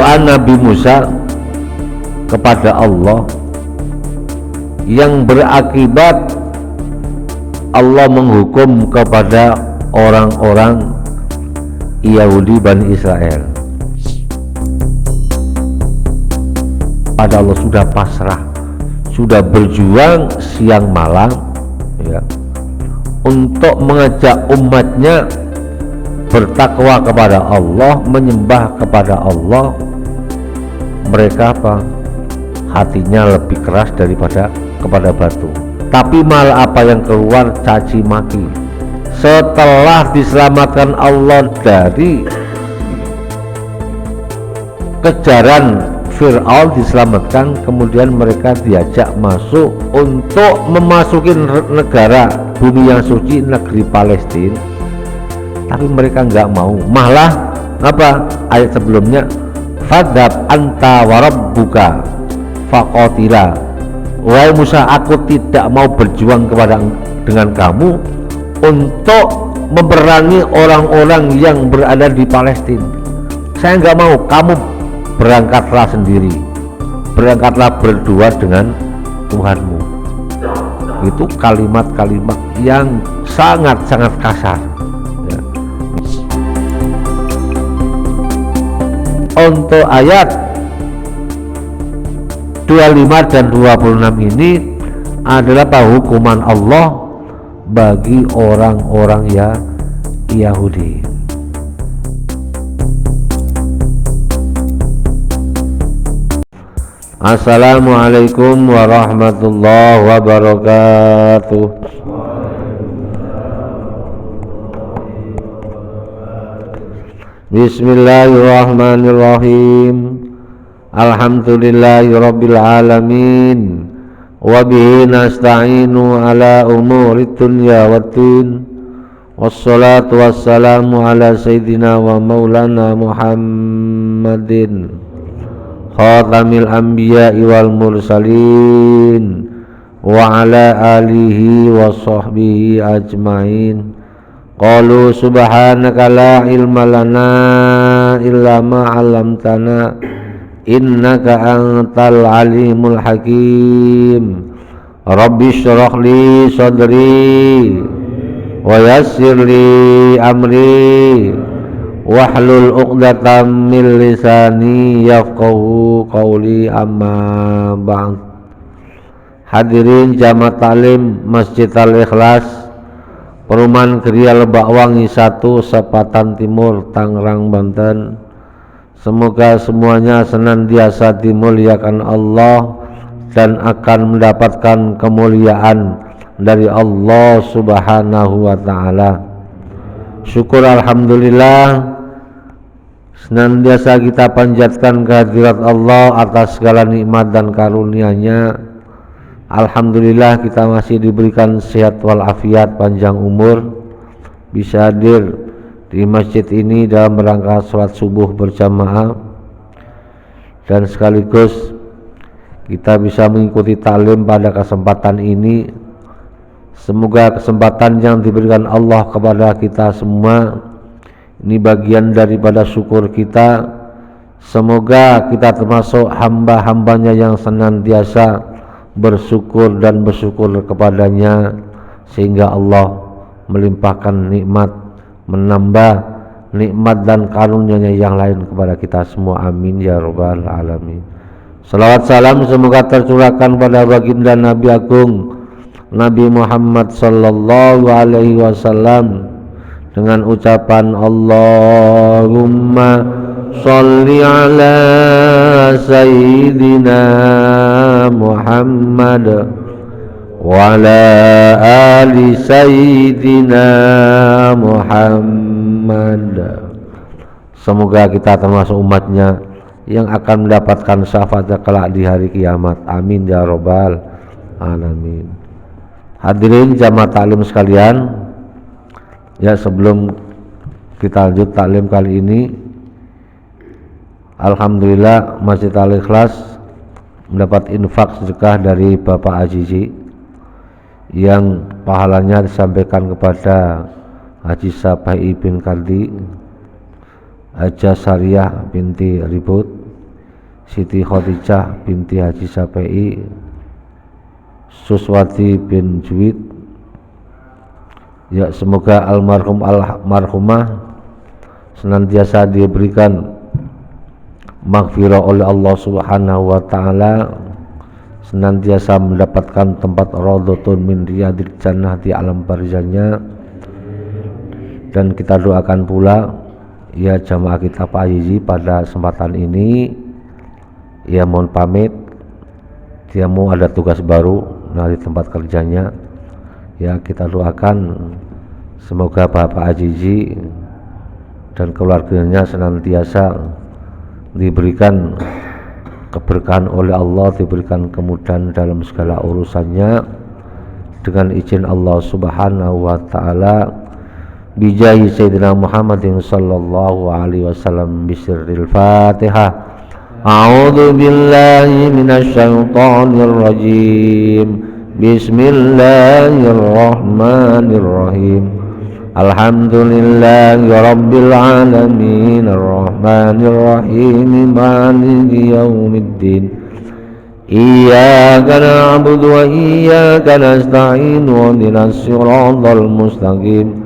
doa Nabi Musa kepada Allah yang berakibat Allah menghukum kepada orang-orang Yahudi Bani Israel. Pada Allah sudah pasrah, sudah berjuang siang malam ya, untuk mengajak umatnya bertakwa kepada Allah, menyembah kepada Allah. Mereka apa? Hatinya lebih keras daripada kepada batu. Tapi malah apa yang keluar? Caci maki. Setelah diselamatkan Allah dari kejaran Fir'aun, diselamatkan, kemudian mereka diajak masuk untuk memasuki negara bumi yang suci, negeri Palestina. Tapi mereka nggak mau, malah apa? Ayat sebelumnya, fadhab anta warabbuka faqatila, wahai Musa, aku tidak mau berjuang dengan kamu untuk memerangi orang-orang yang berada di Palestina. Saya nggak mau, kamu berangkatlah sendiri, berangkatlah berdua dengan Tuhanmu. Itu kalimat-kalimat yang sangat-sangat kasar ya. Untuk ayat 25 dan 26 ini adalah hukuman Allah bagi orang-orang Yahudi. Assalamualaikum warahmatullahi wabarakatuh. Bismillahirrahmanirrahim. Alhamdulillahirabbil alamin. Wa bihi nasta'inu ala umurid dunya waddin. Wassalatu wassalamu ala sayyidina wa maulana Muhammadin khatamil anbiya'i wal mursalin wa ala alihi wa sahbihi ajmain. Qalu subhanaka la ilma lana illa ma 'allamtana innaka antal alimul hakim. Rabbi shrah li sadri wa yassir li amri wahlul 'uqdatam min lisani yafqahu qawli, amma ba'd. Hadirin jamaah taklim Masjid Al-Ikhlas, Perumahan Geria Lebakwangi 1, Sepatan Timur, Tangerang, Banten. Semoga semuanya senantiasa dimuliakan Allah dan akan mendapatkan kemuliaan dari Allah Subhanahu wa ta'ala. Syukur alhamdulillah, senantiasa kita panjatkan kehadirat Allah atas segala nikmat dan karunia-Nya. Alhamdulillah kita masih diberikan sehat walafiat, panjang umur, bisa hadir di masjid ini dalam rangka sholat subuh berjamaah, dan sekaligus kita bisa mengikuti taklim pada kesempatan ini. Semoga kesempatan yang diberikan Allah kepada kita semua ini bagian daripada syukur kita. Semoga kita termasuk hamba-hambanya yang senantiasa bersyukur dan bersyukur kepadanya, sehingga Allah melimpahkan nikmat, menambah nikmat dan karunia-Nya yang lain kepada kita semua. Amin ya rabbal alamin. Salawat salam semoga tercurahkan pada baginda Nabi Agung Nabi Muhammad sallallahu alaihi wasallam dengan ucapan Allahumma sholli ala sayyidina Muhammad wa ala ali sayyidina Muhammad. Semoga kita termasuk umatnya yang akan mendapatkan syafaat kelak di hari kiamat. Amin ya rabbal alamin. Hadirin jamaah taklim sekalian, ya, sebelum kita lanjut taklim kali ini, alhamdulillah Masjid Al-Ikhlas mendapat infak sedekah dari Bapak Azizi yang pahalanya disampaikan kepada Haji Sabai bin Kardi, Haja Syariah binti Ribut, Siti Khadijah binti Haji Sapai, Suswati bin Juwid. Ya, semoga almarhum almarhumah senantiasa diberikan maghfirah oleh Allah Subhanahu wa taala, senantiasa mendapatkan tempat radhatun min riyadil jannah di alam barzahnya. Dan kita doakan pula ya jamaah kita Pak Haji pada kesempatan ini ya mohon pamit, dia mau ada tugas baru di tempat kerjanya. Ya, kita doakan semoga Bapak Haji dan keluarganya senantiasa diberikan keberkahan oleh Allah, diberikan kemudahan dalam segala urusannya dengan izin Allah Subhanahu wa taala. Bijahi Sayyidina Muhammadin sallallahu alaihi wasallam bisirril Fatihah. A'udzu billahi minasy syaithanir rajim. Bismillahirrahmanirrahim. Alhamdulillahi rabbil alamin arrahmanir rahim maliki yaumiddin. Iyyaka na'budu wa iyyaka nasta'in ihdinas siratal mustaqim.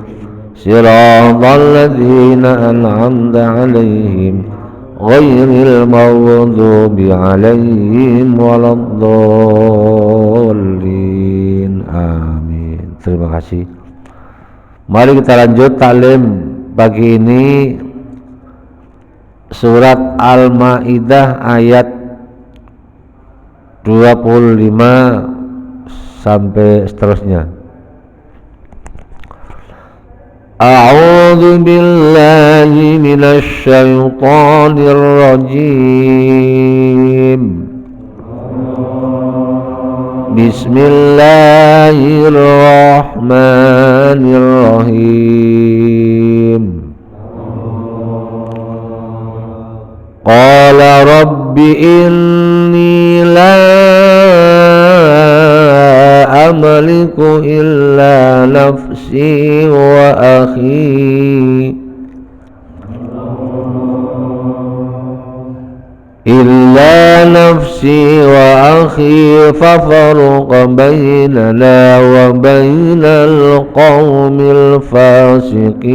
Siratal ladzina an'amta 'alaihim ghairil maghdubi 'alaihim waladdallin. Amin. Terima kasih. Mari kita lanjut taklim pagi ini surat Al-Maidah ayat 25 sampai seterusnya. A'udzu billahi minasy syaithanir rajim. Bismillahirrahmanirrahim. Qala rabbi inni la amliku illa nafsi wa akhi fafarruq bainana wa bainal qaumil fasiqin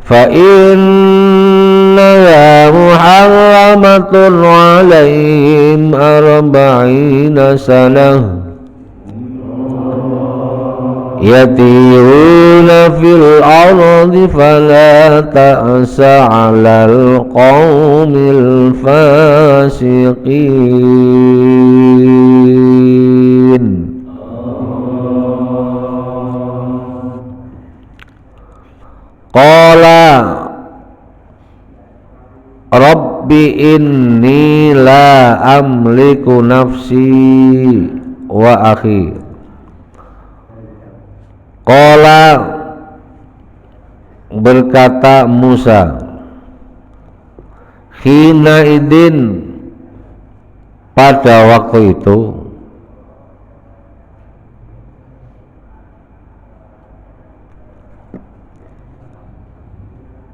fa innaha muharramatun 'alaihim arba'ina sanah yatiruna fil ardi fala ta'sa 'alal qaumil fasiqin. Qala rabbi inni la amliku nafsi wa akhi. Qala berkata Musa, hina idin pada waktu itu,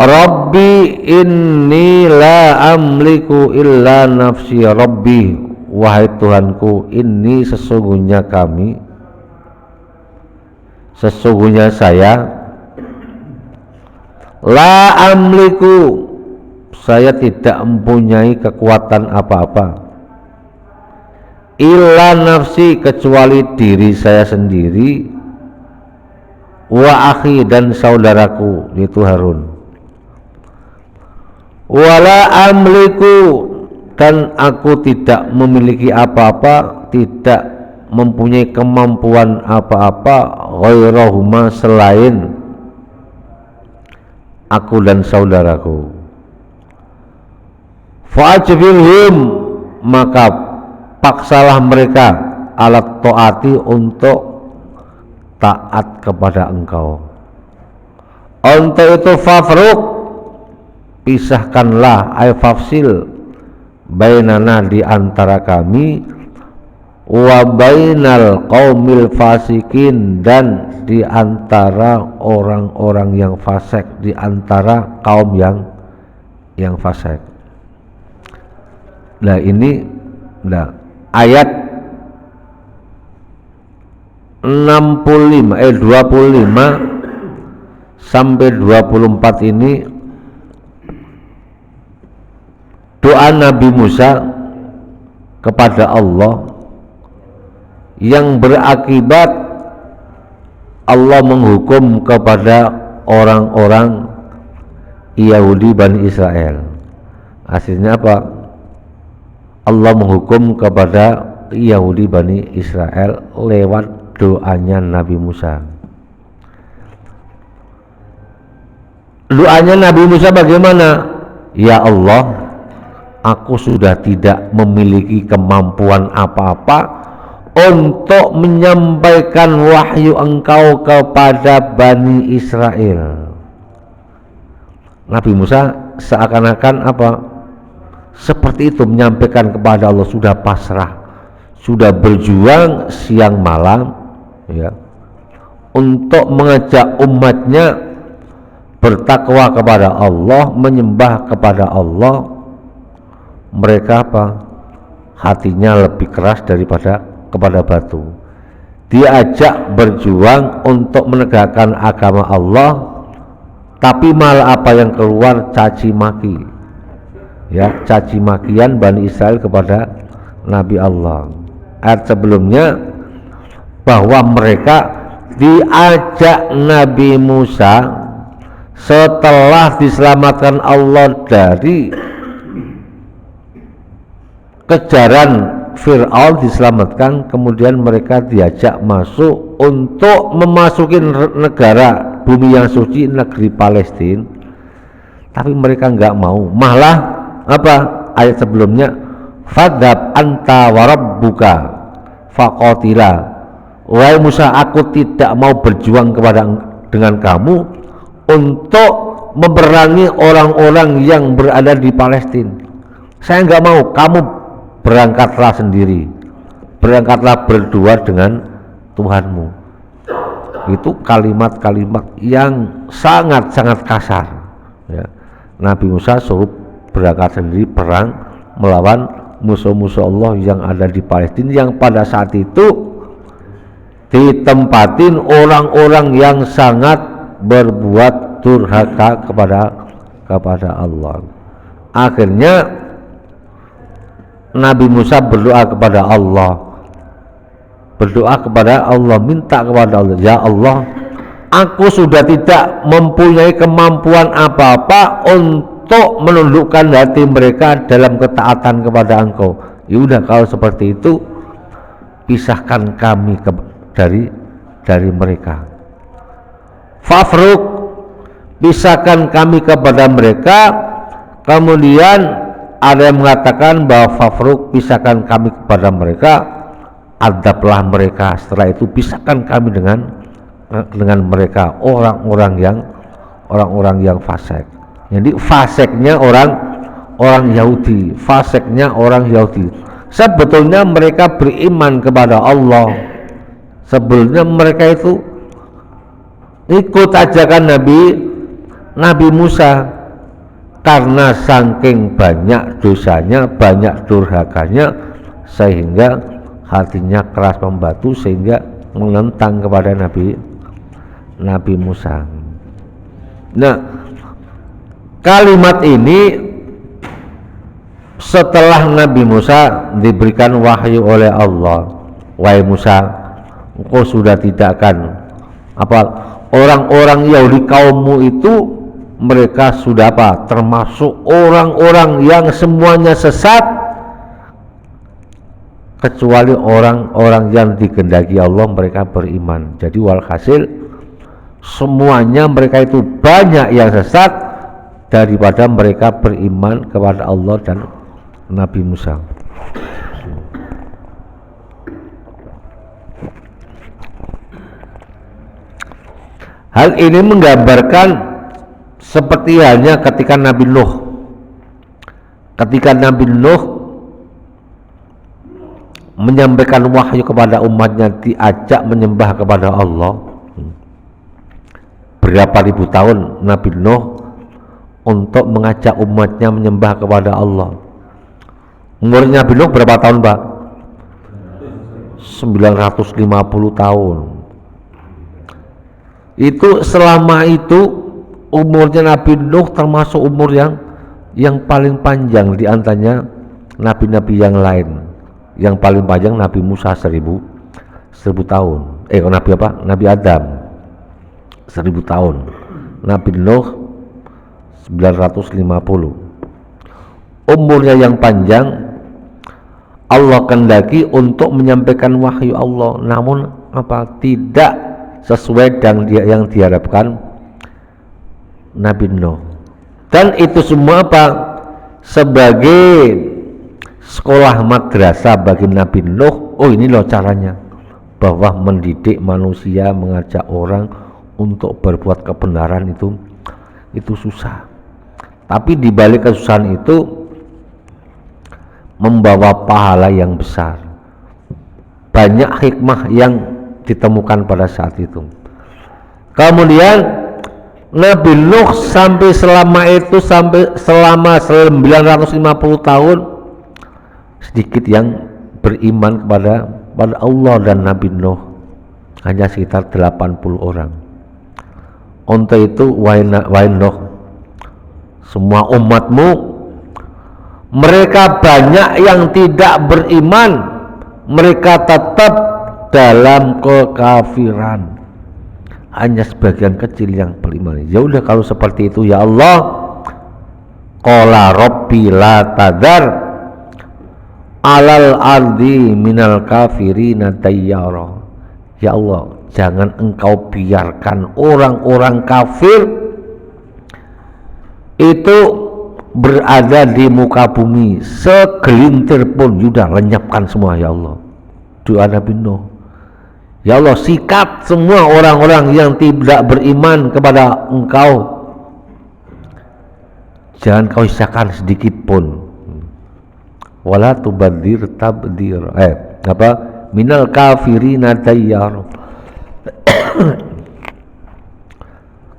Rabbi inni la amliku illa nafsi. Rabbi, wahai Tuhanku, ini sesungguhnya saya la amliku, saya tidak mempunyai kekuatan apa-apa, illa nafsi, kecuali diri saya sendiri, wa akhi, dan saudaraku yaitu Harun. Wala amliku, dan aku tidak memiliki apa-apa, tidak mempunyai kemampuan apa-apa, ghairahuma, selain aku dan saudaraku. Fa'ajbilhum, maka paksalah mereka, alat taati, untuk taat kepada engkau. Untuk itu fafruq, pisahkanlah, ay fafsil, bainana, di antara kami, wa bainal qaumil fasikin, dan di antara orang-orang yang fasik, di antara kaum yang fasik. Nah ini ayat 25 sampai 24 ini doa Nabi Musa kepada Allah yang berakibat Allah menghukum kepada orang-orang Yahudi Bani Israel. Hasilnya apa? Allah menghukum kepada Yahudi Bani Israel lewat doanya Nabi Musa. Doanya Nabi Musa bagaimana? Ya Allah, aku sudah tidak memiliki kemampuan apa-apa untuk menyampaikan wahyu engkau kepada Bani Israel. Nabi Musa seakan-akan apa? Seperti itu, menyampaikan kepada Allah, sudah pasrah, sudah berjuang siang malam ya, untuk mengajak umatnya bertakwa kepada Allah, menyembah kepada Allah. Mereka apa? Hatinya lebih keras daripada kepada batu. Diajak berjuang untuk menegakkan agama Allah, tapi malah apa yang keluar? Caci maki, ya, caci makian Bani Israel kepada Nabi Allah. Ayat sebelumnya bahwa mereka diajak Nabi Musa setelah diselamatkan Allah dari kejaran Fir'aun, diselamatkan, kemudian mereka diajak masuk untuk memasuki negara bumi yang suci, negeri Palestina, tapi mereka nggak mau. Malah apa? Ayat sebelumnya, fadhab anta warabbuka faqatila, wahai Musa, aku tidak mau berjuang dengan kamu untuk memerangi orang-orang yang berada di Palestina. Saya nggak mau, kamu berangkatlah sendiri, berangkatlah berdua dengan Tuhanmu. Itu kalimat-kalimat yang sangat-sangat kasar ya. Nabi Musa suruh berangkat sendiri perang melawan musuh-musuh Allah yang ada di Palestina, yang pada saat itu ditempatin orang-orang yang sangat berbuat durhaka kepada Allah. Akhirnya Nabi Musa berdoa kepada Allah, minta kepada Allah, ya Allah, aku sudah tidak mempunyai kemampuan apa-apa untuk menundukkan hati mereka dalam ketaatan kepada Engkau. Ya udah, kalau seperti itu pisahkan kami dari mereka. Fafruk, pisahkan kami kepada mereka. Kemudian ada yang mengatakan bahwa fafruk, pisahkan kami kepada mereka, adablah mereka, setelah itu pisahkan kami dengan mereka, orang-orang yang fasik. Jadi fasiknya orang Yahudi, fasiknya orang Yahudi. Sebetulnya mereka beriman kepada Allah, sebelumnya mereka itu ikut ajakan Nabi Musa. Karena saking banyak dosanya, banyak durhakanya, sehingga hatinya keras membatu, sehingga menentang kepada Nabi Musa. Nah, kalimat ini setelah Nabi Musa diberikan wahyu oleh Allah, wahai Musa, engkau sudah tidak akan orang-orang Yahudi kaummu itu, mereka sudah termasuk orang-orang yang semuanya sesat, kecuali orang-orang yang dikehendaki Allah mereka beriman. Jadi walhasil semuanya mereka itu banyak yang sesat daripada mereka beriman kepada Allah dan Nabi Musa. Hal ini menggambarkan seperti halnya ketika Nabi Nuh menyampaikan wahyu kepada umatnya, diajak menyembah kepada Allah. Berapa ribu tahun Nabi Nuh untuk mengajak umatnya menyembah kepada Allah. Umurnya Nabi Nuh berapa tahun, Pak? 950 tahun. Itu selama itu umurnya Nabi Nuh termasuk umur yang paling panjang di antaranya nabi-nabi yang lain. Yang paling panjang Nabi Musa 1000 tahun. Nabi apa? Nabi Adam 1000 tahun. Nabi Nuh 950. Umurnya yang panjang Allah kehendaki untuk menyampaikan wahyu Allah, namun tidak sesuai dengan yang diharapkan Nabi Nuh. Dan itu semua sebagai sekolah madrasah bagi Nabi Nuh. Ini loh caranya, bahwa mendidik manusia, mengajak orang untuk berbuat kebenaran itu susah. Tapi di balik kesusahan itu membawa pahala yang besar. Banyak hikmah yang ditemukan pada saat itu. Kemudian Nabi Nuh sampai selama 950 tahun sedikit yang beriman kepada Allah dan Nabi Nuh, hanya sekitar 80 orang. Untuk itu wahai Nuh, semua umatmu mereka banyak yang tidak beriman, mereka tetap dalam kekafiran, hanya sebagian kecil yang beriman. Ya udah, kalau seperti itu ya Allah, qala rabbi la tadar alal ardi minal kafirina dayyara. Ya Allah, jangan engkau biarkan orang-orang kafir itu berada di muka bumi segelintir pun. Sudah, lenyapkan semua ya Allah. Doa Nabi Nuh. Ya Allah, sikat semua orang-orang yang tidak beriman kepada engkau, jangan kau sisakan sedikit pun. Wala tubadir tabdir minal kafirina dayyar.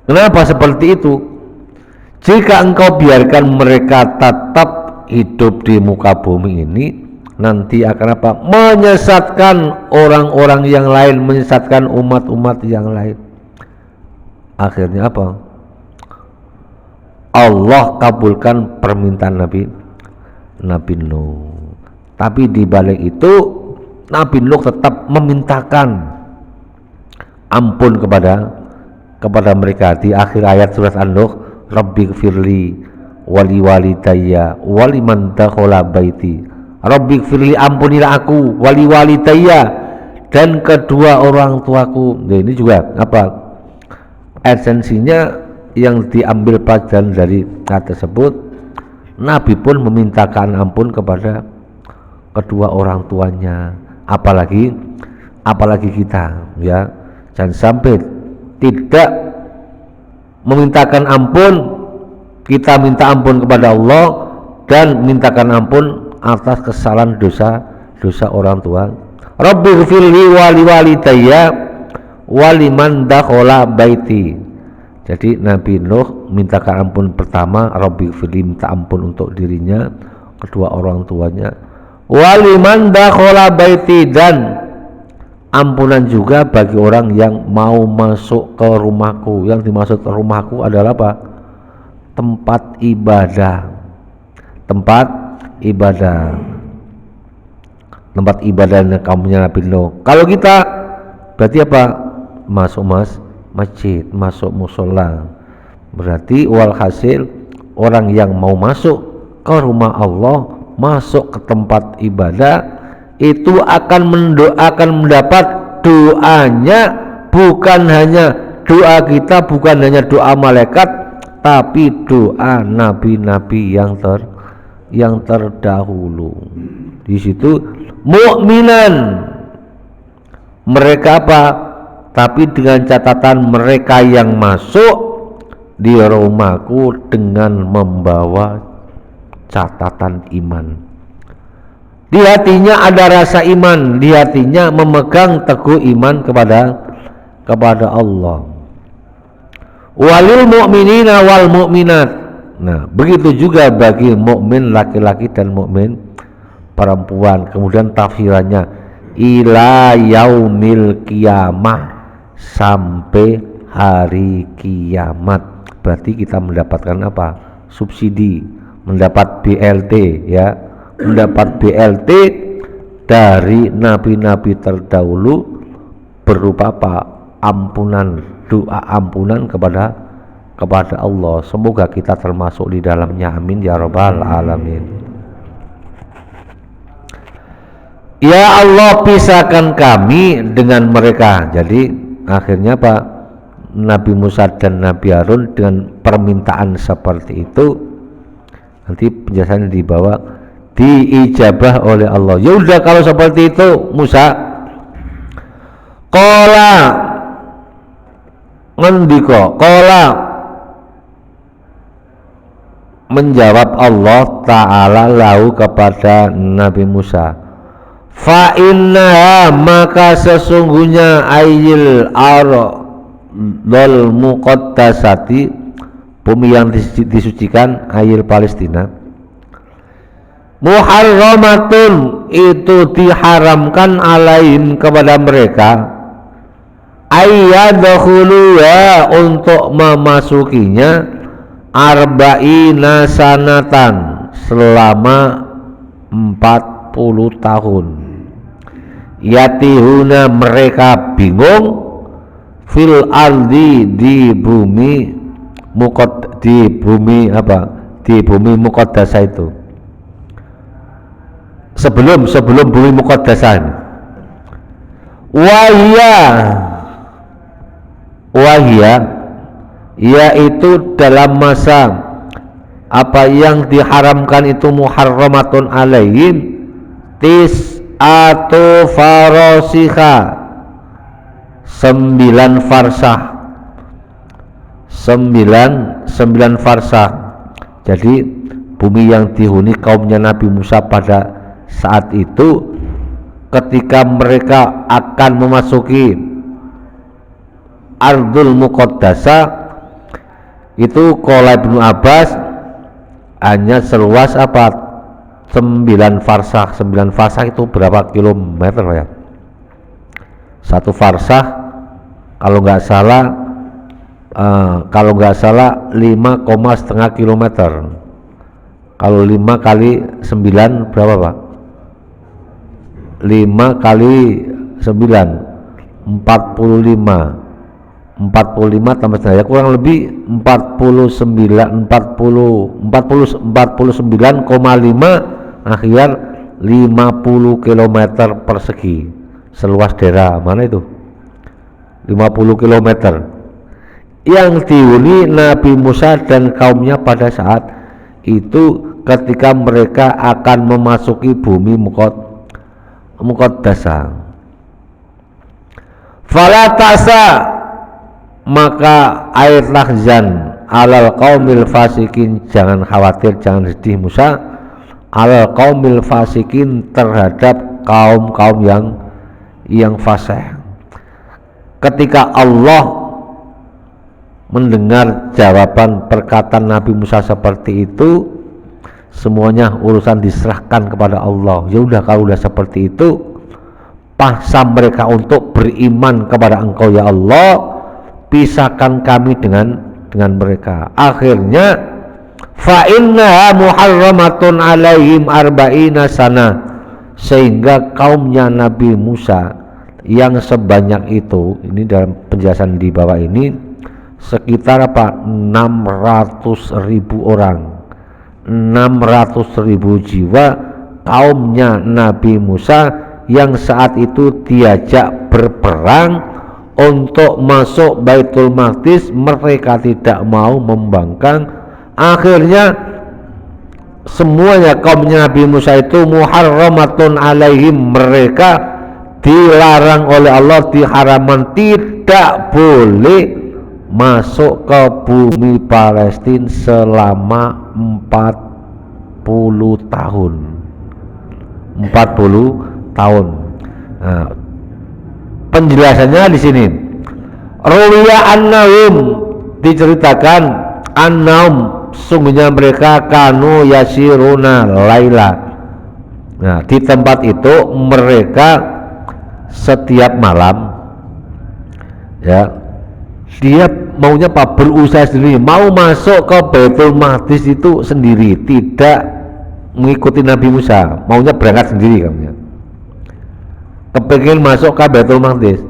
Kenapa seperti itu? Jika engkau biarkan mereka tetap hidup di muka bumi ini, nanti akan menyesatkan orang-orang yang lain, menyesatkan umat-umat yang lain. Akhirnya Allah kabulkan permintaan Nabi Nuh. Tapi di balik itu Nabi Nuh tetap memintakan ampun kepada mereka. Di akhir ayat surat An-Nuh, Rabbighfirli wali walidayya waliman dakhala baiti. Rabbighfirli, ampunilah aku, wali walidayya, dan kedua orang tuaku. Nah, ini juga esensinya yang diambil pelajaran dari ayat tersebut. Nabi pun memintakan ampun kepada kedua orang tuanya, apalagi kita, ya. Jangan sampai tidak memintakan ampun, kita minta ampun kepada Allah dan mintakan ampun atas kesalahan dosa orang tua. Rabbighfirli wali walidayya waliman dakhala baiti. Jadi Nabi Nuh mintakan ampun pertama, Rabbighfirli, minta ampun untuk dirinya, kedua orang tuanya, waliman dakhala baiti, dan ampunan juga bagi orang yang mau masuk ke rumahku. Yang dimaksud rumahku adalah tempat ibadah. Tempat ibadahnya kaumnya Nabi Nuh. Kalau kita berarti masuk masjid, masuk musola. Berarti walhasil orang yang mau masuk ke rumah Allah, masuk ke tempat ibadah, itu akan mendapat doanya. Bukan hanya doa kita, bukan hanya doa malaikat, tapi doa nabi-nabi yang terdahulu. Di situ mukminan mereka tapi dengan catatan mereka yang masuk di rumahku dengan membawa catatan iman. Di hatinya ada rasa iman, di hatinya memegang teguh iman kepada Allah. Walil mu'minina wal mu'minat. Nah, begitu juga bagi mukmin laki-laki dan mukmin perempuan. Kemudian tafsirannya ila yaumil qiyamah, sampai hari kiamat. Berarti kita mendapatkan apa? Subsidi, mendapat BLT ya. Mendapat BLT dari nabi-nabi terdahulu berupa apa? Ampunan, doa ampunan kepada Allah. Semoga kita termasuk di dalamnya, amin ya rabbal alamin. Ya Allah, pisahkan kami dengan mereka. Jadi akhirnya Pak Nabi Musa dan Nabi Harun dengan permintaan seperti itu, nanti penjelasannya dibawa, diijabah oleh Allah. Ya udah kalau seperti itu Musa qala ngendika, qala menjawab Allah Ta'ala lahu kepada Nabi Musa, fa innaha, maka sesungguhnya ayil ardhul muqaddasati, bumi yang disucikan, ayil Palestina, muharramatun, itu diharamkan alaihim kepada mereka, ayyadkhuluha, untuk memasukinya, arba'ina sanatan, selama 40 tahun. Yatihuna, mereka bingung, fil ardi, di bumi muqaddasah itu, sebelum bumi muqaddasah. Wahia, yaitu dalam masa apa yang diharamkan itu, muharramatun alaihim tis'atu farasiha, 9 farsah. 9 farsah. Jadi bumi yang dihuni kaumnya Nabi Musa pada saat itu, ketika mereka akan memasuki Ardul Muqaddasah itu, qala Ibnu Abbas, hanya seluas apa? 9 farsah. 9 farsah itu berapa kilometer ya? Satu farsah kalau nggak salah 5,5 kilometer. Kalau 5 kali 9 berapa Pak? 5 kali 9 45 tambah saya kurang lebih 49,5, akhir 50 km persegi seluas daerah mana itu, 50 km yang dihuni Nabi Musa dan kaumnya pada saat itu, ketika mereka akan memasuki bumi muqaddasah. Fala ta'sa, maka air tahzan alal qaumil fasikin, jangan khawatir, jangan sedih Musa, alal qaumil fasikin, terhadap kaum yang fasih. Ketika Allah mendengar jawaban perkataan Nabi Musa seperti itu, semuanya urusan diserahkan kepada Allah. Ya udah kalau udah seperti itu, paksa mereka untuk beriman kepada Engkau ya Allah, pisahkan kami dengan mereka. Akhirnya fa innaha muharramatun alaihim arba'ina sana, sehingga kaumnya Nabi Musa yang sebanyak itu, ini dalam penjelasan di bawah ini, sekitar apa? 600.000 orang, 600.000 jiwa kaumnya Nabi Musa yang saat itu diajak berperang untuk masuk Baitul Maqdis. Mereka tidak mau membangkang. Akhirnya semuanya kaumnya Nabi Musa itu muharramatun alaihim, mereka dilarang oleh Allah, diharamkan, tidak boleh masuk ke bumi Palestina selama 40 tahun. 40 40 tahun. Nah, penjelasannya di sini. Ruwiya annahum, diceritakan annahum, sungguhnya mereka kanu yasiruna laila. Nah, di tempat itu mereka setiap malam, ya, dia maunya apa? Berusaha sendiri, mau masuk ke Baitul Maqdis itu sendiri, tidak mengikuti Nabi Musa, maunya berangkat sendiri kamunya. Kepengin masuk ke Baitul Maqdis.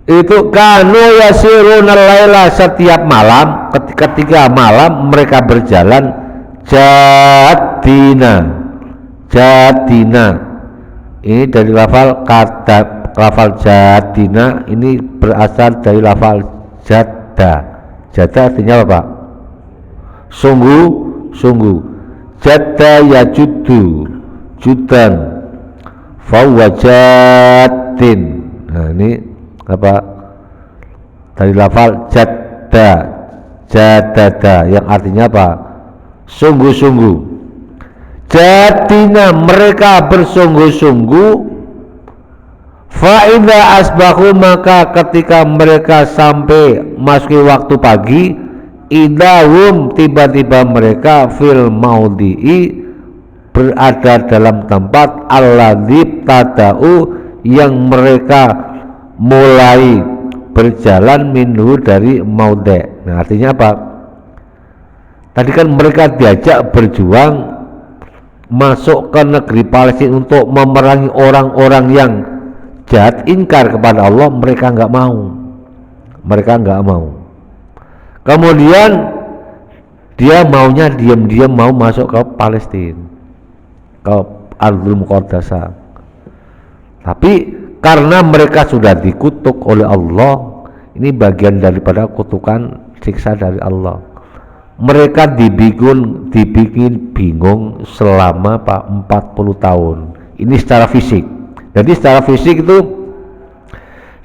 Itu kanu yasiruna laila, setiap malam, ketika malam mereka berjalan jadina. Ini dari lafal kata, lafal jadina ini berasal dari lafal jadda. Jadda artinya apa? Sungguh. Jadda yajudu judan fawajadin. Nah, ini apa? Dari lafal jadada yang artinya apa? Sungguh-sungguh. Jadina, mereka bersungguh-sungguh. Fa'idha asbahu, maka ketika mereka sampai masuki waktu pagi, idahum, tiba-tiba mereka fil maudhi'i, berada dalam tempat alladzi tada'u, yang mereka mulai berjalan minhu, dari maudhi'. Nah, artinya apa? Tadi kan mereka diajak berjuang masuk ke negeri Palestina untuk memerangi orang-orang yang jahat, ingkar kepada Allah. Mereka nggak mau. Kemudian dia maunya diam-diam mau masuk ke Palestina, ke Ardul Muqaddasah. Tapi karena mereka sudah dikutuk oleh Allah, ini bagian daripada kutukan siksa dari Allah. Mereka dibikin bingung selama 40 tahun. Ini secara fisik. Jadi secara fisik itu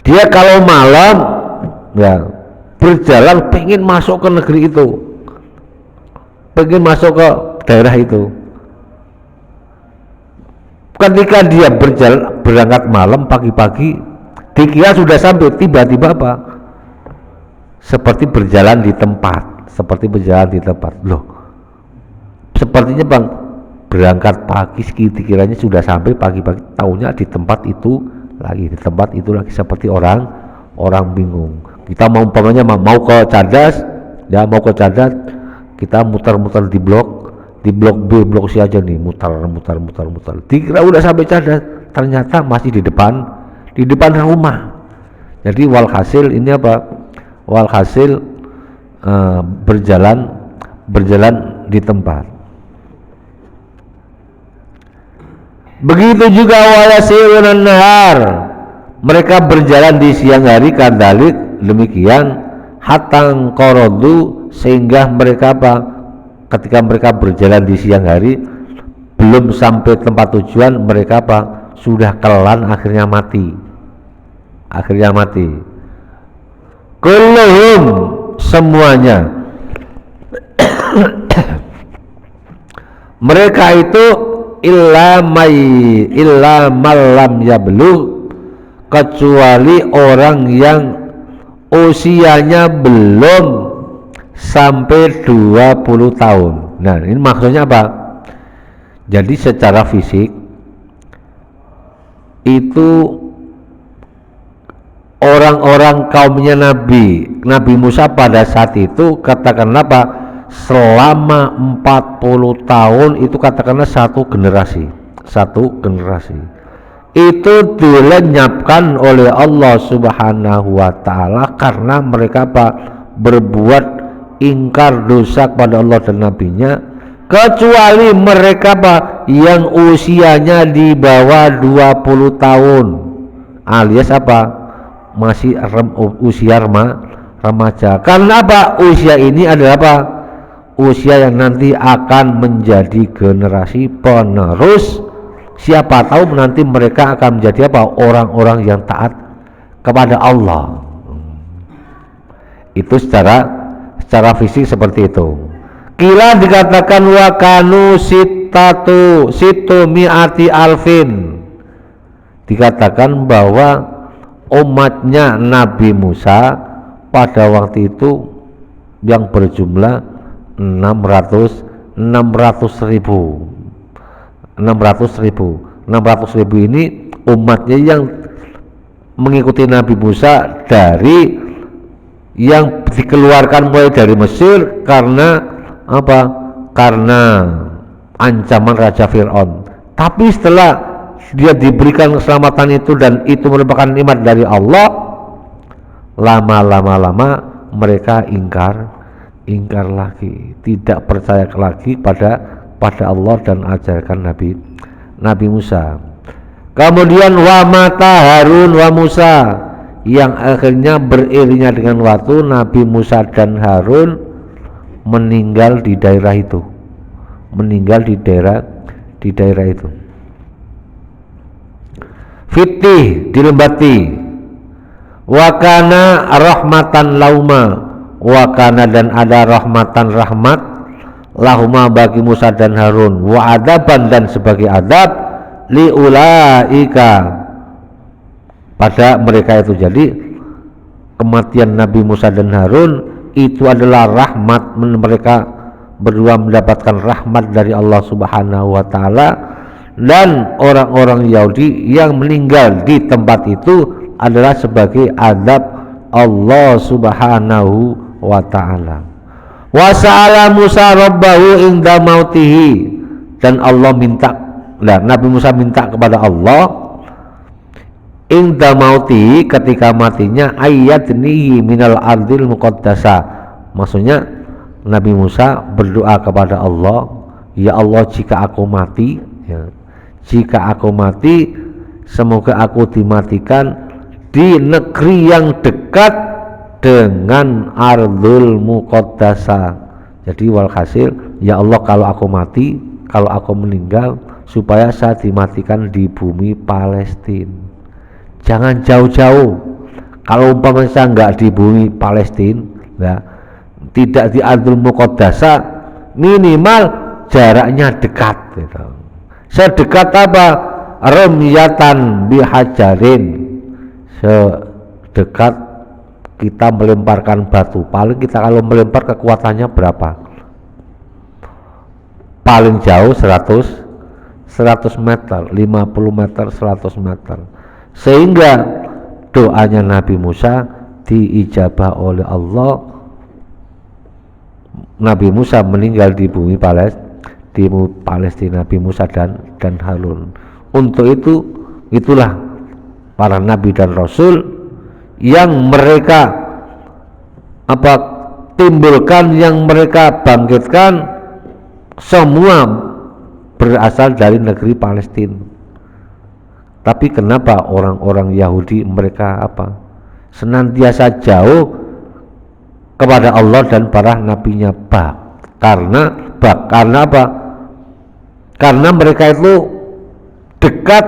dia kalau malam, ya, berjalan pengen masuk ke negeri itu, pengen masuk ke daerah itu. Ketika dia berangkat malam, pagi-pagi dikira sudah sampai, tiba-tiba apa? Seperti berjalan di tempat. Loh, sepertinya bang berangkat pagi, dikiranya sudah sampai pagi-pagi, taunya di tempat itu lagi, seperti orang bingung. Kita mau umpamanya mau ke Cadas, ya, kita muter-muter di blok B, blok C aja nih, muter. Dikira udah sampai Cadas, ternyata masih di depan rumah. Jadi walhasil ini apa? Berjalan di tempat. Begitu juga wayasirun nahar, mereka berjalan di siang hari, kadalik demikian, hatang qorodu, sehingga mereka apa? Ketika mereka berjalan di siang hari belum sampai tempat tujuan, mereka apa? Sudah kelan, akhirnya mati. Kulluhum, semuanya. Mereka itu illa malam yablugh, kecuali orang yang usianya belum sampai 20 tahun. Nah, ini maksudnya apa? Jadi secara fisik itu orang-orang kaumnya Nabi Musa pada saat itu, katakanlah apa, selama 40 tahun itu katakanlah satu generasi itu dilenyapkan oleh Allah Subhanahu wa ta'ala karena mereka apa? Berbuat ingkar dosa kepada Allah dan Nabi-Nya, kecuali mereka apa? Yang usianya di bawah 20 tahun alias apa? Masih usia remaja. Karena apa? Usia ini adalah apa? Usia yang nanti akan menjadi generasi penerus. Siapa tahu nanti mereka akan menjadi apa? Orang-orang yang taat kepada Allah. Itu secara fisik seperti itu. Kila dikatakan wa kanu situ mi'ati alfin. Dikatakan bahwa umatnya Nabi Musa pada waktu itu yang berjumlah 600 ribu. 600 ribu ini umatnya yang mengikuti Nabi Musa dari yang dikeluarkan mulai dari Mesir karena apa? Karena ancaman Raja Fir'aun. Tapi setelah dia diberikan keselamatan itu dan itu merupakan nikmat dari Allah, lama mereka ingkar lagi, tidak percaya lagi pada Allah dan ajarkan Nabi Musa. Kemudian wa mata Harun wa Musa, yang akhirnya beriringnya dengan waktu Nabi Musa dan Harun meninggal di daerah itu, di daerah itu. Fitih dilembati, wakana rahmatan lauma, wakana dan ada rahmatan rahmat lahuma bagi Musa dan Harun, wa adaban dan sebagai adab liulaika pada mereka itu. Jadi kematian Nabi Musa dan Harun itu adalah rahmat, mereka berdua mendapatkan rahmat dari Allah Subhanahu wa taala, dan orang-orang Yahudi yang meninggal di tempat itu adalah sebagai adab Allah Subhanahu wa taala. Wa sa'ala Musa rabbahu inda mautihi, dan Allah minta, Nabi Musa minta kepada Allah inda mautihi, ketika matinya, ayyadnihi minal ardil muqaddasa. Maksudnya Nabi Musa berdoa kepada Allah, ya Allah, jika aku mati, jika aku mati, semoga aku dimatikan di negeri yang dekat dengan ardul muqaddasa. Jadi walhasil, ya Allah, kalau aku mati, kalau aku meninggal, supaya saya dimatikan di bumi Palestina, jangan jauh-jauh. Kalau umpamanya saya nggak di bumi Palestina, tidak di ardul muqaddasa, minimal jaraknya dekat gitu. Sedekat apa? Ramyatan bihajarin, sedekat kita melemparkan batu. Paling kita kalau melempar kekuatannya berapa? Paling jauh 100 meter, 50 meter, 100 meter. Sehingga doanya Nabi Musa diijabah oleh Allah. Nabi Musa meninggal di bumi Palestina, Nabi Musa dan Harun. Untuk itulah para nabi dan rasul yang mereka timbulkan, yang mereka bangkitkan, semua berasal dari negeri Palestina. Tapi kenapa orang-orang Yahudi mereka senantiasa jauh kepada Allah dan para nabinya? Karena apa? Karena mereka itu dekat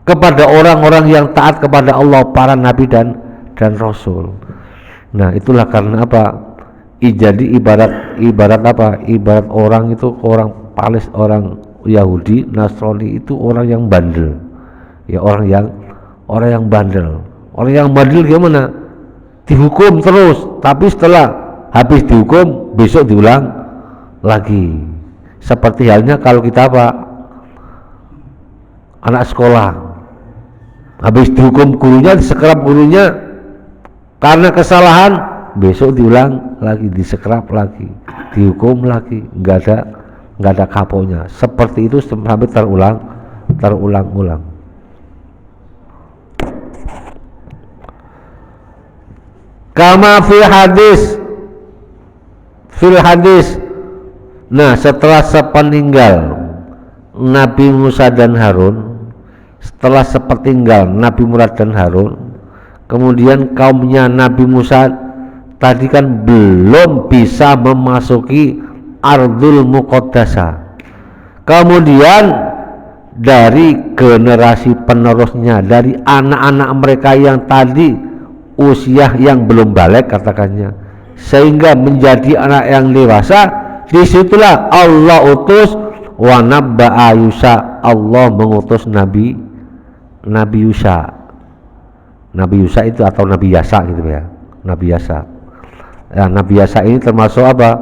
kepada orang-orang yang taat kepada Allah, para nabi dan rasul. Nah, itulah karena apa? Jadi ibarat orang itu, orang Yahudi, Nasrani itu orang yang bandel. Ya, orang yang bandel. Orang yang bandel gimana? Dihukum terus, tapi setelah habis dihukum besok diulang lagi. Seperti halnya kalau kita anak sekolah, habis dihukum gurunya, disekerap gurunya karena kesalahan, besok diulang lagi, disekerap lagi, dihukum lagi, nggak ada kapoknya. Seperti itu sampai terulang-ulang. Kama fil hadis. Nah, setelah sepeninggal Nabi Musa dan Harun, setelah sepeninggal Nabi Musa dan Harun, kemudian kaumnya Nabi Musa tadi kan belum bisa memasuki ardul muqaddasa. Kemudian dari generasi penerusnya, dari anak-anak mereka yang tadi usia yang belum balik katakannya, sehingga menjadi anak yang dewasa, disitulah Allah utus Wa nabba'a Yusa, Allah mengutus Nabi Yusa. Nabi Yusa itu atau Nabi Yasa gitu ya. Nabi Yasa. Ya, Nabi Yasa ini termasuk apa?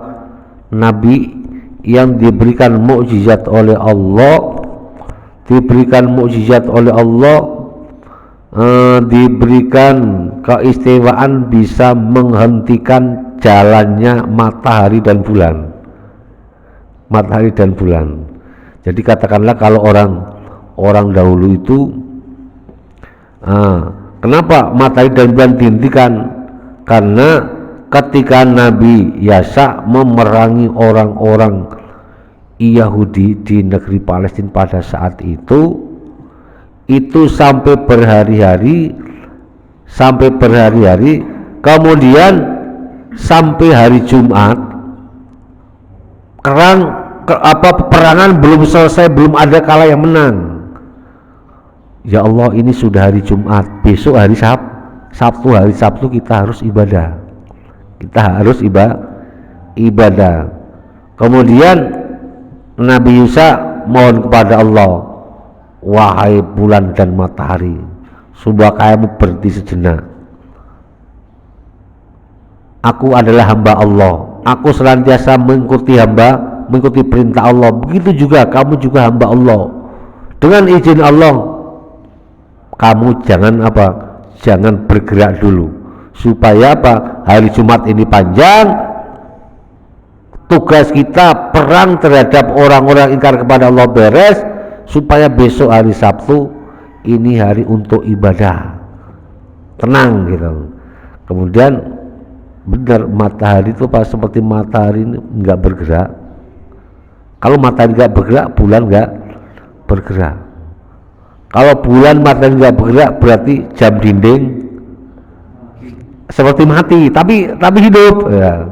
Nabi yang diberikan mukjizat oleh Allah, diberikan keistimewaan bisa menghentikan jalannya matahari dan bulan. Jadi katakanlah kalau orang dahulu itu kenapa matahari dan bulan dihentikan? Karena ketika Nabi Yasa memerangi orang-orang Yahudi di negeri Palestina pada saat itu sampai berhari-hari, kemudian sampai hari Jumat peperangan belum selesai, belum ada kalah yang menang. Ya Allah, ini sudah hari Jumat, besok hari Sabtu kita harus ibadah. Kemudian Nabi Yusa mohon kepada Allah, wahai bulan dan matahari, subah kamu berhenti sejenak. Aku adalah hamba Allah, aku senantiasa mengikuti perintah Allah. Begitu juga kamu juga hamba Allah. Dengan izin Allah, kamu jangan bergerak dulu, supaya hari Jumat ini panjang. Tugas kita perang terhadap orang-orang ingkar kepada Allah beres, supaya besok hari Sabtu ini hari untuk ibadah, tenang gitu. Kemudian benar, matahari itu seperti matahari ini nggak bergerak. Kalau matahari nggak bergerak, bulan nggak bergerak. Kalau bulan matahari nggak bergerak, berarti jam dinding seperti mati, tapi hidup ya.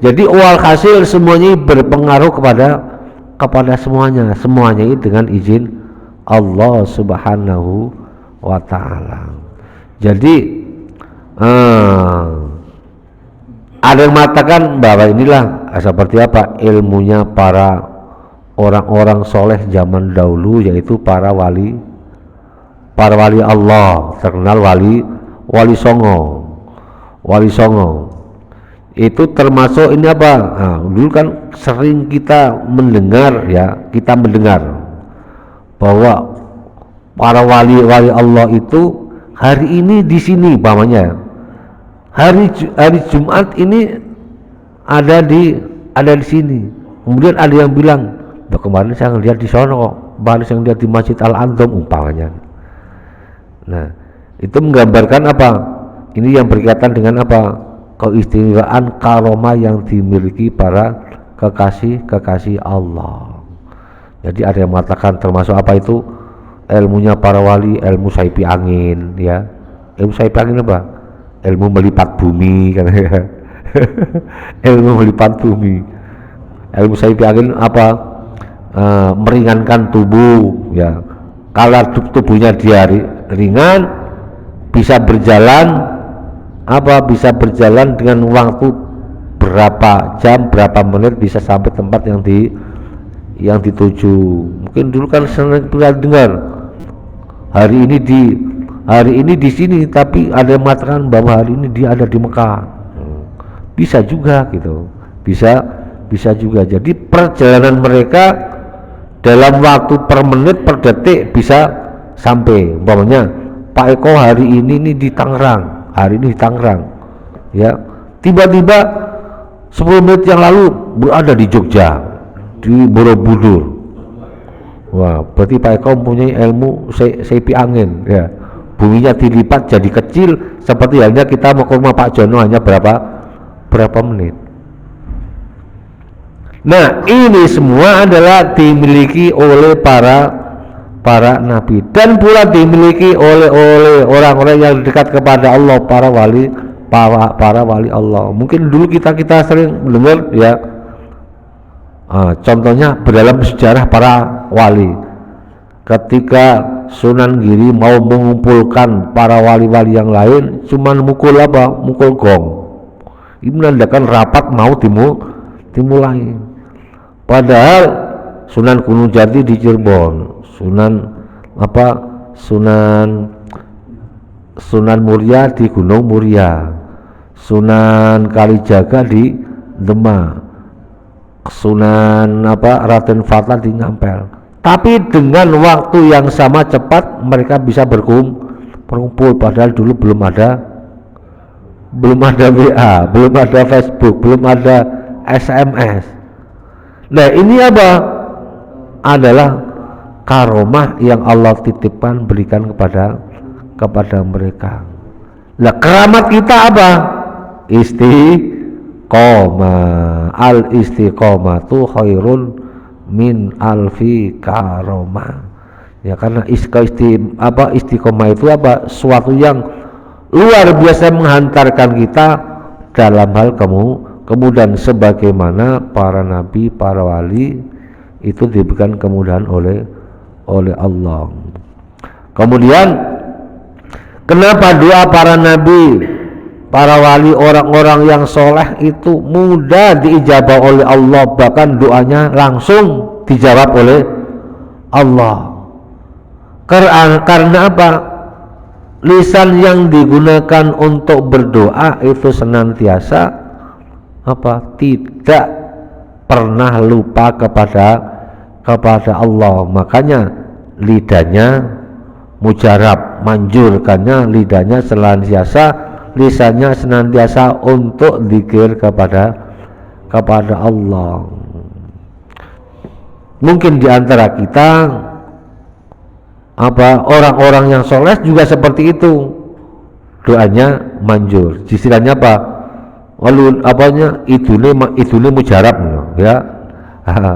Jadi walhasil semuanya berpengaruh kepada semuanya ini dengan izin Allah Subhanahu wa ta'ala. Jadi ada yang mengatakan bahwa inilah seperti apa ilmunya para orang-orang soleh zaman dahulu, yaitu para wali Allah, terkenal wali songo. Itu termasuk ini apa? Dulu kan sering kita mendengar bahwa para wali Allah itu hari ini di sini, umpamanya hari Jumat ini ada di sini. Kemudian ada yang bilang, kemarin saya lihat di sono, kemarin saya lihat di Masjid Al-Anzam umpamanya. Nah, itu menggambarkan apa? Ini yang berkaitan dengan apa? Keistimewaan karomah yang dimiliki para kekasih Allah. Jadi ada yang mengatakan termasuk apa itu? Ilmunya para wali, ilmu saipi angin ya. Ilmu saipi angin apa? Ilmu melipat bumi kan ya. Ilmu melipat bumi. Ilmu saipi angin apa? Meringankan tubuh ya. Kalau tubuhnya dia ringan, bisa berjalan dengan waktu berapa jam, berapa menit bisa sampai tempat yang dituju. Mungkin dulu kan sering pernah dengar hari ini di sini, tapi ada yang mengatakan bahwa hari ini dia ada di Mekah. Bisa juga gitu, bisa juga. Jadi perjalanan mereka dalam waktu per menit per detik bisa sampai. Umpamanya Pak Eko hari ini di Tangerang, ya, tiba-tiba 10 menit yang lalu berada di Jogja, di Borobudur. Wah, berarti Pak Eko mempunyai ilmu seipi angin ya. Buminya dilipat jadi kecil, seperti halnya kita mau ke rumah Pak Jono hanya berapa menit. Nah, ini semua adalah dimiliki oleh para nabi, dan pula dimiliki oleh orang-orang yang dekat kepada Allah, para wali Allah. Mungkin dulu kita sering mendengar ya, contohnya dalam sejarah para wali, ketika Sunan Giri mau mengumpulkan para wali-wali yang lain, cuman mukul gong. Ini menandakan rapat mau dimulai. Padahal Sunan Gunung Jati di Cirebon, Sunan Muria di Gunung Muria, Sunan Kalijaga di Demak, Sunan Raden Fatah di Ngampel. Tapi dengan waktu yang sama cepat mereka bisa berkumpul, padahal dulu belum ada WA, belum ada Facebook, belum ada SMS. Nah, ini adalah karomah yang Allah titipkan, berikan kepada mereka. Nah, keramat kita apa? Istiqomah. Al istiqomatu khairun min alfi karomah. Ya, karena istiqomah itu suatu yang luar biasa menghantarkan kita dalam hal kemudahan, sebagaimana para nabi, para wali itu diberikan kemudahan oleh Allah. Kemudian kenapa doa para nabi, para wali, orang-orang yang soleh itu mudah diijabah oleh Allah, bahkan doanya langsung dijawab oleh Allah? Karena apa? Lisan yang digunakan untuk berdoa itu senantiasa tidak pernah lupa kepada Allah. Makanya lidahnya mujarab, manjurkannya lidahnya lisannya senantiasa untuk zikir kepada Allah. Mungkin di antara kita orang-orang yang soleh juga seperti itu, doanya manjur, istilahnya idune mujarab, ya,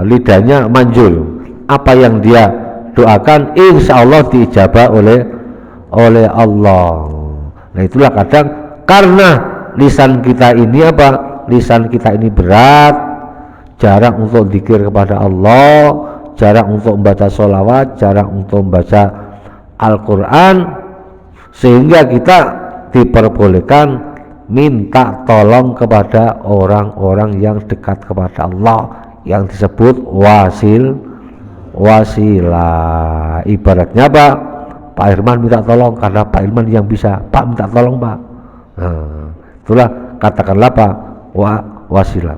lidahnya manjur, apa yang dia doakan insya Allah diijabah oleh Allah. Nah, itulah kadang karena lisan kita ini berat, jarang untuk zikir kepada Allah, jarang untuk membaca sholawat, jarang untuk membaca Al-Quran, sehingga kita diperbolehkan minta tolong kepada orang-orang yang dekat kepada Allah, yang disebut wasilah. Ibaratnya Pak Irman minta tolong karena Pak Irman yang bisa, Pak minta tolong Pak. Nah, itulah katakanlah wasilah.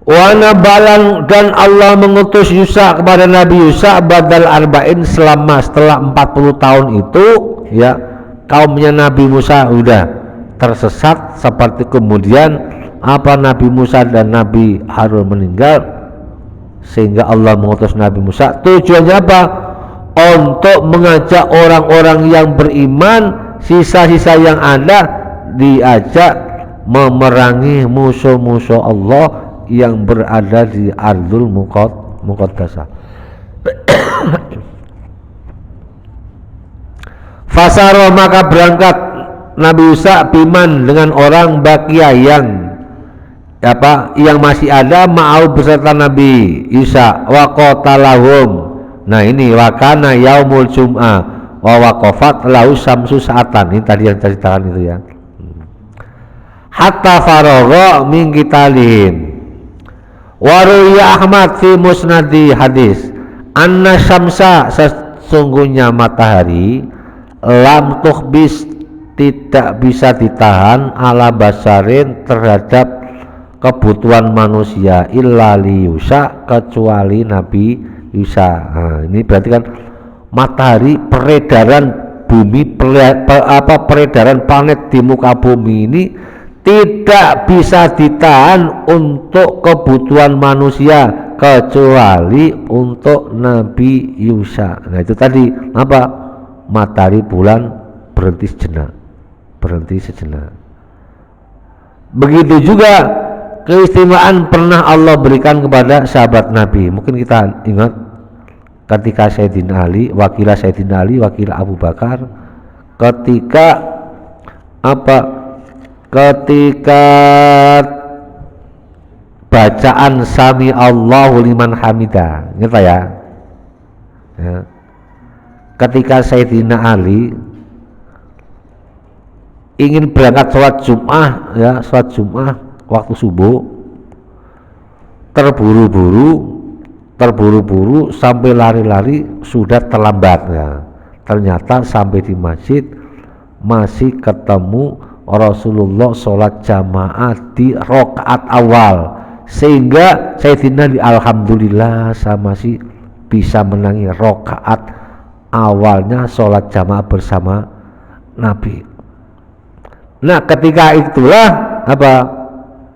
Wanabalan, dan Allah mengutus Yusa kepada Nabi Yusa badal arba'in, setelah 40 tahun itu, ya, kaumnya Nabi Musa sudah tersesat, seperti kemudian Nabi Musa dan Nabi Harun meninggal, sehingga Allah mengutus Nabi Musa. Tujuannya apa? Untuk mengajak orang-orang yang beriman, sisa-sisa yang ada, diajak memerangi musuh-musuh Allah yang berada di Ardul Muqaddasah. Fasaro, maka berangkat Nabi Musa biman dengan orang bakia yang masih ada, ma'au beserta Nabi Isa, wa qatalahum. Nah, ini wakana yaumul jum'ah wa waqafat lahu samsu sa'atan. Ini tadi yang ceritakan itu, ya. Hatta faragha min qitalihim. Waruya Ahmad fi musnadi hadis anna syamsa, sesungguhnya matahari, lam tuhbis, tidak bisa ditahan, ala basarin, terhadap kebutuhan manusia, illa li Yusa, kecuali Nabi Yusa. Nah, ini berarti kan matahari, peredaran bumi, peredaran planet di muka bumi ini tidak bisa ditahan untuk kebutuhan manusia kecuali untuk Nabi Yusa. Nah, itu tadi matahari, bulan berhenti sejenak. Begitu juga keistimewaan pernah Allah berikan kepada sahabat Nabi. Mungkin kita ingat ketika Sayyidina Ali, wakil Abu Bakar, ketika bacaan Sami Allahu liman hamidah, ingat ya? Ketika Sayyidina Ali ingin berangkat sholat Jum'ah ya, sholat Jum'ah waktu subuh, terburu-buru sampai lari-lari sudah terlambat ya. Ternyata sampai di masjid masih ketemu Rasulullah sholat jamaah di rakaat awal, sehingga Sayyidina alhamdulillah saya masih bisa menangi rakaat awalnya sholat jamaah bersama Nabi. Nah ketika itulah apa,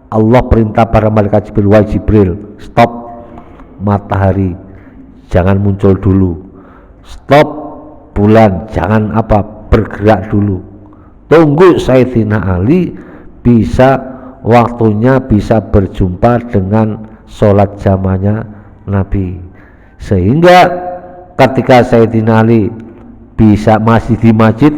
Allah perintah para malaikat Jibril, wahai Jibril, stop matahari, jangan muncul dulu, stop bulan, jangan apa, bergerak dulu, tunggu Sayyidina Ali bisa waktunya bisa berjumpa dengan sholat jamaahnya Nabi. Sehingga ketika Sayyidina Ali bisa masih di masjid,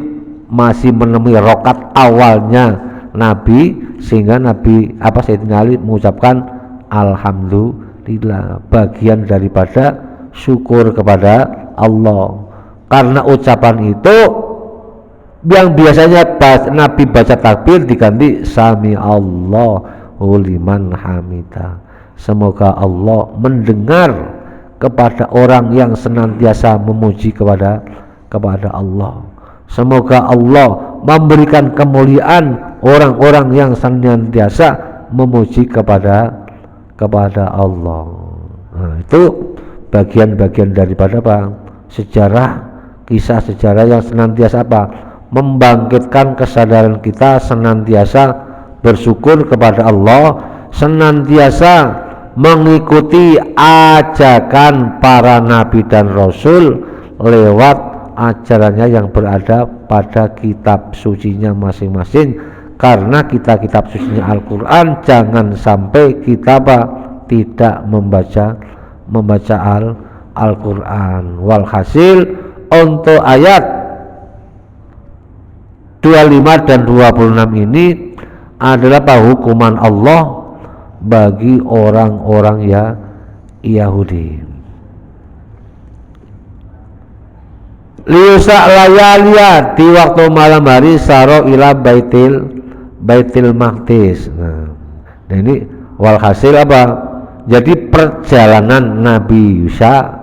masih menemui rakaat awalnya Nabi, sehingga Nabi apa Sayyidina Ali mengucapkan alhamdulillah, bagian daripada syukur kepada Allah. Karena ucapan itu yang biasanya Nabi baca takbir diganti sami Allahu liman hamidah. Semoga Allah mendengar kepada orang yang senantiasa memuji kepada Allah. Semoga Allah memberikan kemuliaan orang-orang yang senantiasa memuji kepada Allah. Nah, itu bagian-bagian daripada apa? Sejarah, kisah sejarah yang senantiasa apa? Membangkitkan kesadaran kita senantiasa bersyukur kepada Allah, senantiasa mengikuti ajakan para nabi dan rasul lewat ajarannya yang berada pada kitab sucinya masing-masing. Karena kitab sucinya Al-Quran, jangan sampai kita tidak membaca Al-Quran. Walhasil untuk ayat 25 dan 26 ini adalah hukuman Allah bagi orang-orang Yahudi. Liusa layalia, di waktu malam hari, saro ila baitil maqdis. Nah ini walhasil apa? Jadi perjalanan Nabi Yusa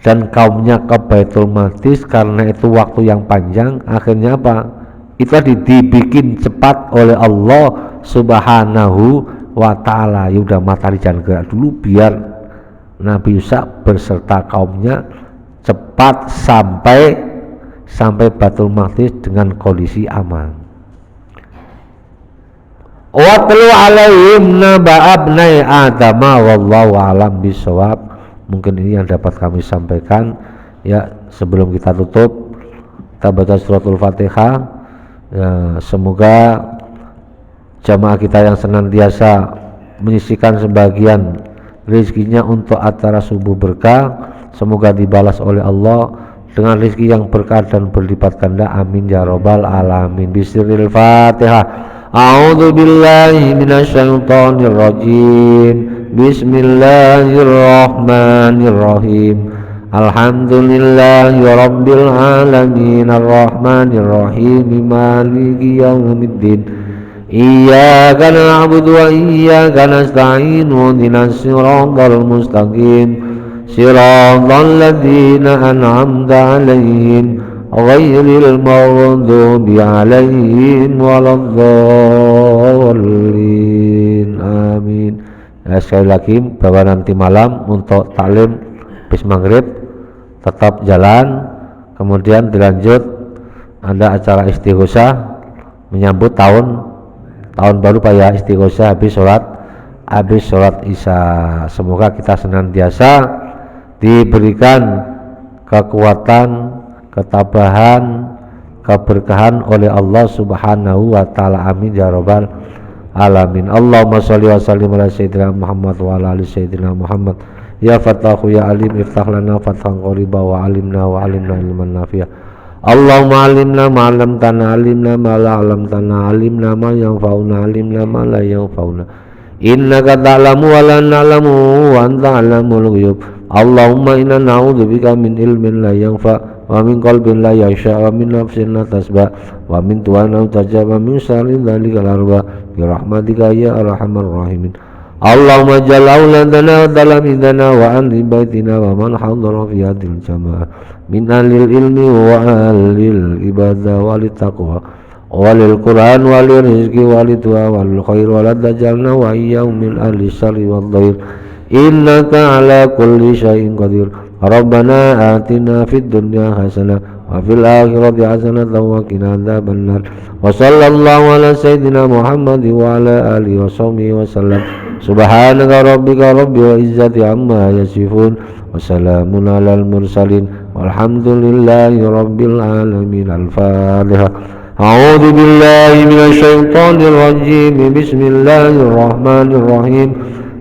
dan kaumnya ke Baitul Maqdis, karena itu waktu yang panjang, akhirnya apa? Itu dibikin cepat oleh Allah Subhanahu wa ta'ala. Ya udah, matahari jangan gerak dulu biar Nabi Yusa berserta kaumnya cepat sampai Baitul Maqdis dengan kondisi aman. Watlu alaihim naba abnai adama wallahu alam bisawab. Mungkin ini yang dapat kami sampaikan ya. Sebelum kita tutup, kita baca suratul Fatihah ya. Semoga jamaah kita yang senantiasa menyisihkan sebagian rezekinya untuk acara subuh berkah, semoga dibalas oleh Allah dengan rezeki yang berkah dan berlipat ganda, amin ya robbal alamin. Bismillahil Fatihah. A'udzu billahi minasyaitonir rajim. Bismillahirrahmanirrahim. Alhamdulillahi rabbil alamin, arrahmanir rahim, maliki yaumiddin. Iyyaka na'budu wa iyyaka nasta'in, ihdinas siratal mustaqim, siratal ladzina an'amta 'alaihim ghairil maghdubi 'alaihim waladdallin. Amin. Ya, sekali lagi bahwa nanti malam untuk taklim habis maghrib tetap jalan, kemudian dilanjut ada acara istighosah menyambut tahun baru Pak ya, istighosah habis sholat isya. Semoga kita senantiasa diberikan kekuatan, ketabahan, keberkahan oleh Allah Subhanahu wa ta'ala, amin ya rabbal alamin. Allahumma sholli wa sallim ala sayyidina Muhammad wa ala ali sayyidina Muhammad. Ya Fattahu ya Alim, iftah lana fathan qariba wa alimna ilman nafi'a. Allahumma alimna ma 'allamtana, alimna ma la 'allamtana, alimna ma yanfa'una, alimna ma la yanfa'una. Innaka ta'lamu wa la na'lamu wa anta 'allamul ghuyub. Allahumma inna na'udzubika min ilmin la yanfa' wa min qalbin la yasha wa min nafsin la tasba wa min tu'ana tajaba min syarri dzalikal arba bi rahmatika ya arhamar rahimin. Allahumma ja'al auladana dalamidana wa ahli baitina wa man hadara fi hadhil jamaah min ahlil ilmi wa ahlil ibadah wa taqwa walil Qur'an walil rizqi walid wa walil khair wa la tajalna wa iyyahum min ahli syarri wad dhair innaka ala kulli syai'in qadir. Rabbana atina fid dunya hasanah wa fil akhirati hasanah wa qina adzabannar. Wa sallallahu ala sayyidina Muhammad wa ala alihi wa sahbihi wa sallam. Subhanaka rabbika rabbil izzati amma yasifun wa salamun alal mursalin walhamdulillahi rabbil alamin. Al-Fatihah. A'udzu billahi minasy syaithanir rajim. Bismillahir rahmanir rahim.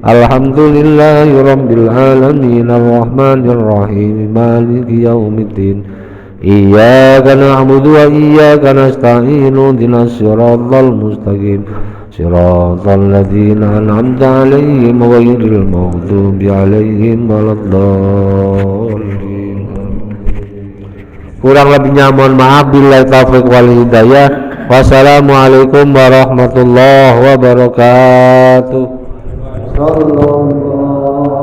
Alhamdulillahi rabbil alamin arrahmanir rahim maliki yaumiddin. Iyyaka na'budu wa iyyaka nasta'in ihdinas siratal mustaqim siratal ladzina an'amta 'alaihim ghairil maghdubi 'alaihim waladdallin. Kurang lebihnya mohon maaf, billahi taufiq wal hidayah. Wassalamualaikum warahmatullahi wabarakatuh. Sallallahu